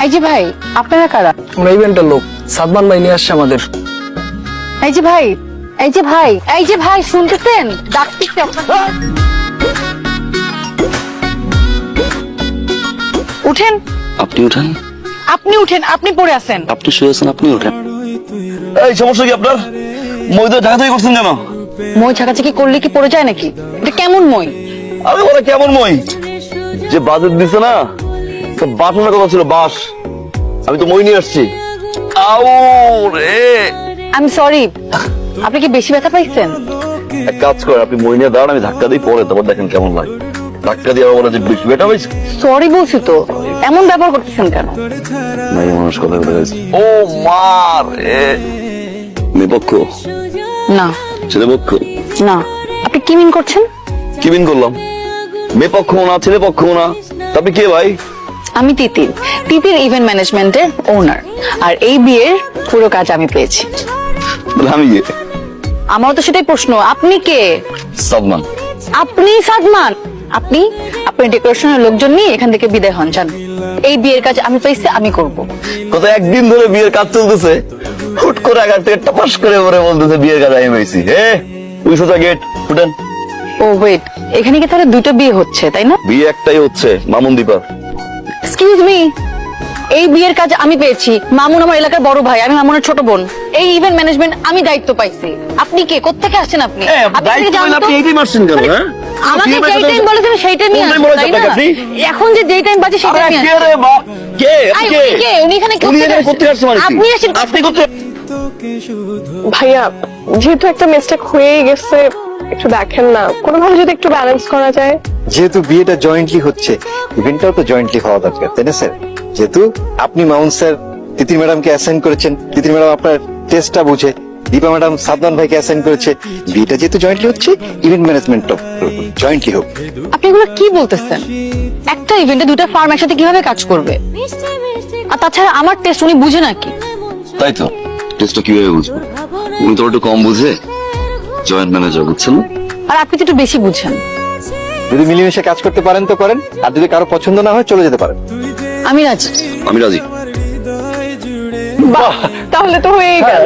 এই যে ভাই, আপনারা কারা? আমরা ইভেন্টের লোক, সাদমান ভাই নিয়ে আসছে আমাদের। এই যে ভাই, এই যে ভাই, এই যে ভাই, শুনতেছেন? ডাকতেছে আপনাকে। উঠেন। আপনি উঠেন, আপনি উঠেন, আপনি পড়ে আছেন। আপনি শুয়ে আছেন, আপনি উঠেন। এই সমস্যা কি আপনার? মই তো ঢাকা থেকে করছেন কেন? মই ঝাঁকাঝাঁকি করলে কি পড়ে যায় নাকি? এটা কেমন মই? আমি বলে কেমন মই? যে বাজেট দিছে না, বাটনের কথা ছিল বাস। আমি তো মই নিয়ে আসছি। আউ রে, আমি সরি, আপনি কি বেশি ব্যথা পাইছেন? এক কাজ করে আপনি মই নিয়ে দাঁড়ান, আমি ধাক্কা দিই, পরে তারপর দেখেন কেমন লাগে। ধাক্কা দিয়ে বলে যে বেশি বেটা হয়েছে। সরি বলছি তো, এমন ব্যবহার করতেছেন কেন? নাই মানুষ কথা বলে গেছে। ও মা রে, মেয়ে পক্ষ, না ছেলে পক্ষ। না, আপনি কি মিন করছেন? কি বিন করলাম? মেয়ে পক্ষ না, ছেলে পক্ষ না, তা আপনি কে ভাই? আমি তিতির, তিতির ইভেন্ট ম্যানেজমেন্টের ওনার। আর এই বিয়ের পুরো কাজ আমি পেয়েছি। তাহলে আমি কে? আমারও তো সেটাই প্রশ্ন, আপনি কে? সাদমান। আপনি সাদমান? আপনি আপনার ডেকোরেশনের লোকজন নিয়ে এখান থেকে বিদায় হন, যান। এই বিয়ের কাজ আমি পেয়েছি, আমি করব। গত একদিন ধরে বিয়ের কাজ চলতেছে, হুট করে আগার থেকে টপাস করে পরে বলতেছে বিয়ের কাজ আমি পেয়েছি। ওই সোজা গেট ফুটেন। ও ওয়েট, এখানে কি তাহলে দুটো বিয়ে হচ্ছে, তাই না? বিয়ে একটাই হচ্ছে, মামুন দীপা। এক্সকিউজ মি, এই বিয়ের কাজ আমি পেয়েছি। মামুন আমার এলাকার বড় ভাই, আমি মামুনের ছোট বোন। এই ইভেন্ট ম্যানেজমেন্ট আমি দায়িত্ব পাইছি। আপনি কে? কোত্থেকে আসছেন আপনি? আপনি থেকে জানেন তো? আপনি এইটাই মারছেন কেন? হ্যাঁ, আমাকে যেই টাইম বলেছেন সেই টাইমই কোন time আসুন, বলেছেন তাই না? আপনাকে আপনি? এখন যে যেই টাইম বাজে সেই আরে টাইমই কে আসুন। রে বাপ? কে? আই, আপনি কে? উনি কে? উনি এখানে উনি কোত্থেকে এখানে কোত্থেকে আসছে মানে কি? আপনি আসেন। আপনি কোত্থেকে? ভাইয়া, যেহেতু একটা মিস্টেক হয়েই গেছে, একটু দেখেন না, কোনোভাবে যদি একটু ব্যালেন্স করা যায়। যেহেতু বিয়েটা জয়েন্টলি হচ্ছে, ইভেন্টটাও তো জয়েন্টলি হওয়া দরকার, তাই না স্যার? যেহেতু আপনি মাউন্ট স্যার তিতির ম্যাডামকে অ্যাসাইন করেছেন, তিতির ম্যাডাম আপনার টেস্টটা বুঝে, দীপা ম্যাডাম সাদমান ভাইকে অ্যাসাইন করেছে, বিয়েটা যেহেতু জয়েন্টলি হচ্ছে, ইভেন্ট ম্যানেজমেন্টটাও জয়েন্টলি হোক। আপনি এগুলো কি বলতেছেন? একটা ইভেন্টে দুটো ফার্ম একসাথে কিভাবে কাজ করবে? আর তাছাড়া আমার টেস্ট উনি বুঝে নাকি? তাই তো, টেস্টটা কিভাবে বুঝবো? উনি তো একটু কম বুঝে, জয়েন্ট ম্যানেজার, বুঝছেন না? আর আপনি তো একটু বেশি বুঝেন। যদি মিলেমিশে কাজ করতে পারেন তো করেন, আর যদি কারো পছন্দ না হয় চলে যেতে পারেন। আমি রাজি। আমি রাজি। বাহ, তাহলে তো হয়েই গেল।